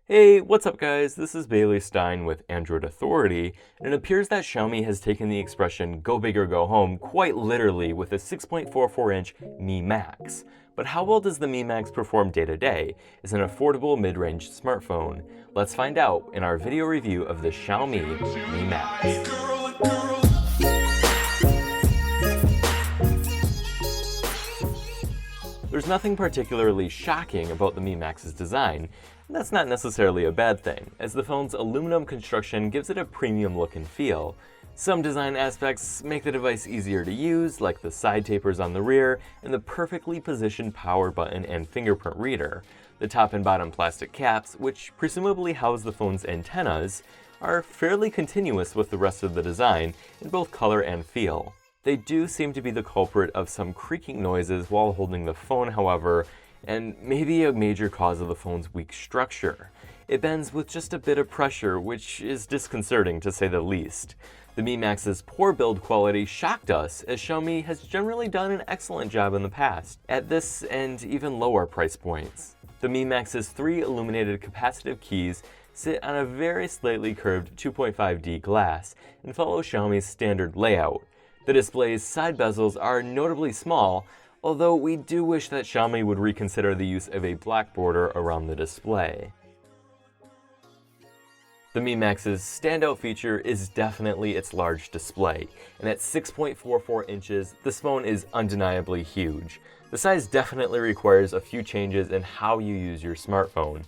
Hey, what's up guys? This is Bailey Stein with Android Authority, and it appears that Xiaomi has taken the expression go big or go home quite literally with a 6.44-inch Mi Max. But how well does the Mi Max perform day to day as an affordable mid-range smartphone? Let's find out in our video review of the Xiaomi Mi Max. There's nothing particularly shocking about the Mi Max's design, and that's not necessarily a bad thing, as the phone's aluminum construction gives it a premium look and feel. Some design aspects make the device easier to use, like the side tapers on the rear and the perfectly positioned power button and fingerprint reader. The top and bottom plastic caps, which presumably house the phone's antennas, are fairly continuous with the rest of the design in both color and feel. They do seem to be the culprit of some creaking noises while holding the phone, however, and maybe a major cause of the phone's weak structure. It bends with just a bit of pressure, which is disconcerting to say the least. The Mi Max's poor build quality shocked us, as Xiaomi has generally done an excellent job in the past, at this and even lower price points. The Mi Max's 3 illuminated capacitive keys sit on a very slightly curved 2.5D glass and follow Xiaomi's standard layout. The display's side bezels are notably small, although we do wish that Xiaomi would reconsider the use of a black border around the display. The Mi Max's standout feature is definitely its large display, and at 6.44 inches, this phone is undeniably huge. The size definitely requires a few changes in how you use your smartphone,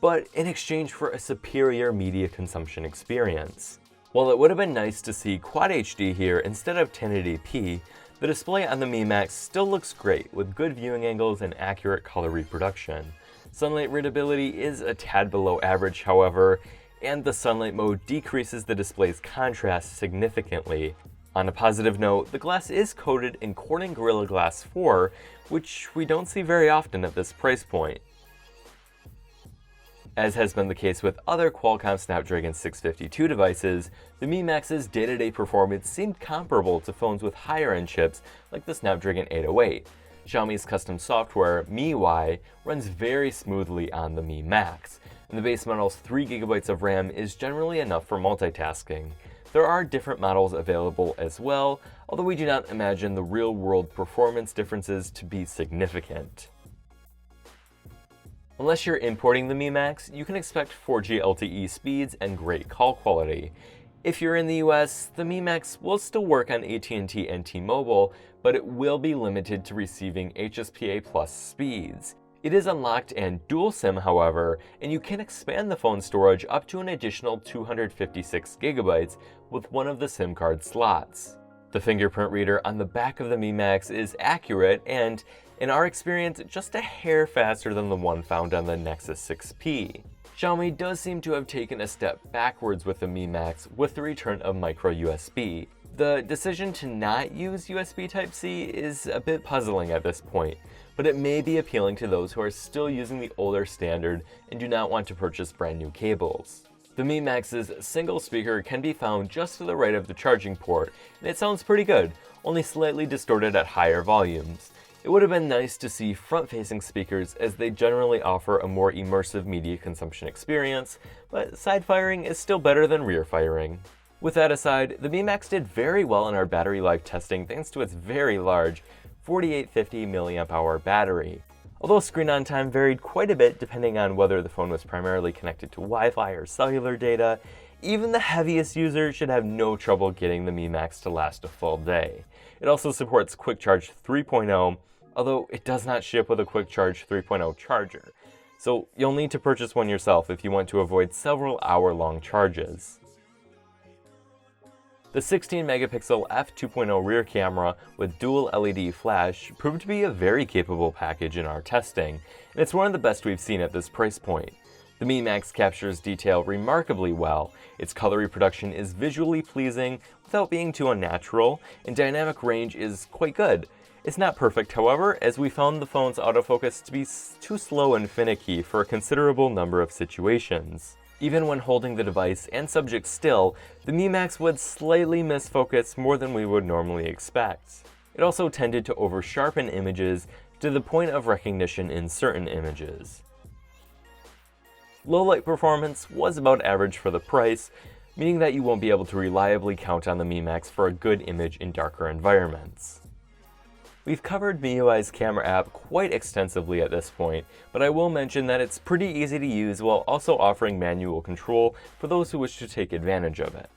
but in exchange for a superior media consumption experience. While it would have been nice to see Quad HD here instead of 1080p, the display on the Mi Max still looks great with good viewing angles and accurate color reproduction. Sunlight readability is a tad below average, however, and the sunlight mode decreases the display's contrast significantly. On a positive note, the glass is coated in Corning Gorilla Glass 4, which we don't see very often at this price point. As has been the case with other Qualcomm Snapdragon 652 devices, the Mi Max's day-to-day performance seemed comparable to phones with higher-end chips like the Snapdragon 808. Xiaomi's custom software, MIUI, runs very smoothly on the Mi Max, and the base model's 3GB of RAM is generally enough for multitasking. There are different models available as well, although we do not imagine the real-world performance differences to be significant. Unless you're importing the Mi Max, you can expect 4G LTE speeds and great call quality. If you're in the US, the Mi Max will still work on AT&T and T-Mobile, but it will be limited to receiving HSPA Plus speeds. It is unlocked and dual SIM, however, and you can expand the phone storage up to an additional 256GB with one of the SIM card slots. The fingerprint reader on the back of the Mi Max is accurate and, in our experience, just a hair faster than the one found on the Nexus 6P. Xiaomi does seem to have taken a step backwards with the Mi Max with the return of micro USB. The decision to not use USB Type-C is a bit puzzling at this point, but it may be appealing to those who are still using the older standard and do not want to purchase brand new cables. The Mi Max's single speaker can be found just to the right of the charging port, and it sounds pretty good, only slightly distorted at higher volumes. It would have been nice to see front-facing speakers as they generally offer a more immersive media consumption experience, but side firing is still better than rear firing. With that aside, the Mi Max did very well in our battery life testing thanks to its very large 4850 mAh battery. Although screen on time varied quite a bit depending on whether the phone was primarily connected to Wi-Fi or cellular data, even the heaviest user should have no trouble getting the Mi Max to last a full day. It also supports Quick Charge 3.0, although it does not ship with a Quick Charge 3.0 charger, so you'll need to purchase one yourself if you want to avoid several hour-long charges. The 16-megapixel f2.0 rear camera with dual LED flash proved to be a very capable package in our testing, and it's one of the best we've seen at this price point. The Mi Max captures detail remarkably well, its color reproduction is visually pleasing without being too unnatural, and dynamic range is quite good. It's not perfect, however, as we found the phone's autofocus to be too slow and finicky for a considerable number of situations. Even when holding the device and subject still, the Mi Max would slightly miss focus more than we would normally expect. It also tended to over-sharpen images to the point of recognition in certain images. Low light performance was about average for the price, meaning that you won't be able to reliably count on the Mi Max for a good image in darker environments. We've covered MIUI's camera app quite extensively at this point, but I will mention that it's pretty easy to use while also offering manual control for those who wish to take advantage of it.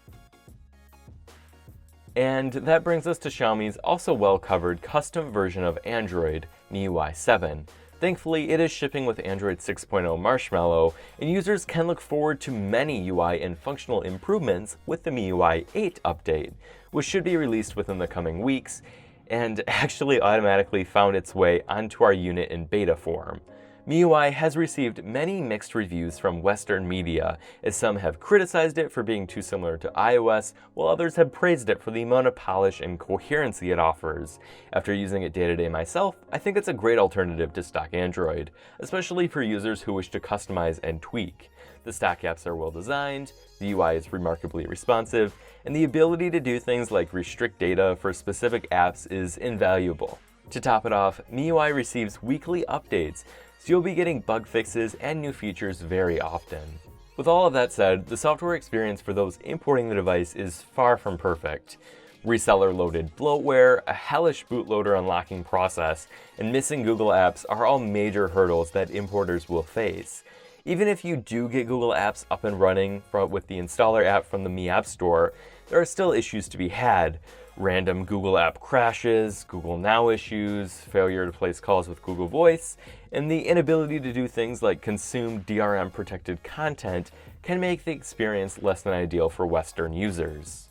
And that brings us to Xiaomi's also well-covered custom version of Android, MIUI 7. Thankfully, it is shipping with Android 6.0 Marshmallow, and users can look forward to many UI and functional improvements with the MIUI 8 update, which should be released within the coming weeks, and actually automatically found its way onto our unit in beta form. MIUI has received many mixed reviews from Western media, as some have criticized it for being too similar to iOS, while others have praised it for the amount of polish and coherency it offers. After using it day to day myself, I think it's a great alternative to stock Android, especially for users who wish to customize and tweak. The stock apps are well designed, the UI is remarkably responsive, and the ability to do things like restrict data for specific apps is invaluable. To top it off, MIUI receives weekly updates, so you'll be getting bug fixes and new features very often. With all of that said, the software experience for those importing the device is far from perfect. Reseller-loaded bloatware, a hellish bootloader unlocking process, and missing Google apps are all major hurdles that importers will face. Even if you do get Google Apps up and running with the installer app from the Mi App Store, there are still issues to be had. Random Google app crashes, Google Now issues, failure to place calls with Google Voice, and the inability to do things like consume DRM-protected content can make the experience less than ideal for Western users.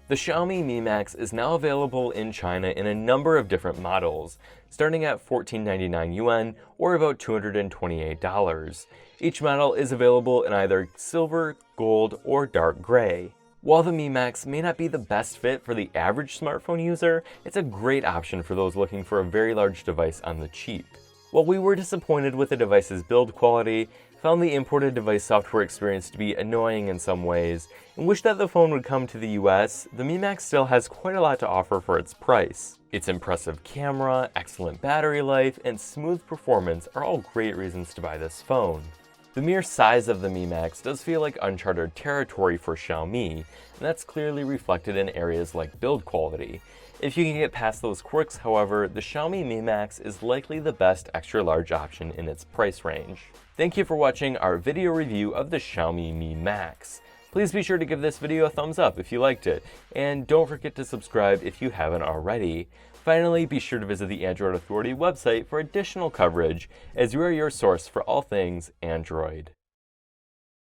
The Xiaomi Mi Max is now available in China in a number of different models, starting at 1499 yuan or about $228. Each model is available in either silver, gold, or dark gray. While the Mi Max may not be the best fit for the average smartphone user, it's a great option for those looking for a very large device on the cheap. While we were disappointed with the device's build quality, found the imported device software experience to be annoying in some ways, and wish that the phone would come to the US, the Mi Max still has quite a lot to offer for its price. Its impressive camera, excellent battery life, and smooth performance are all great reasons to buy this phone. The mere size of the Mi Max does feel like uncharted territory for Xiaomi, and that's clearly reflected in areas like build quality. If you can get past those quirks, however, the Xiaomi Mi Max is likely the best extra-large option in its price range. Thank you for watching our video review of the Xiaomi Mi Max. Please be sure to give this video a thumbs up if you liked it, and don't forget to subscribe if you haven't already. Finally, be sure to visit the Android Authority website for additional coverage, as we are your source for all things Android.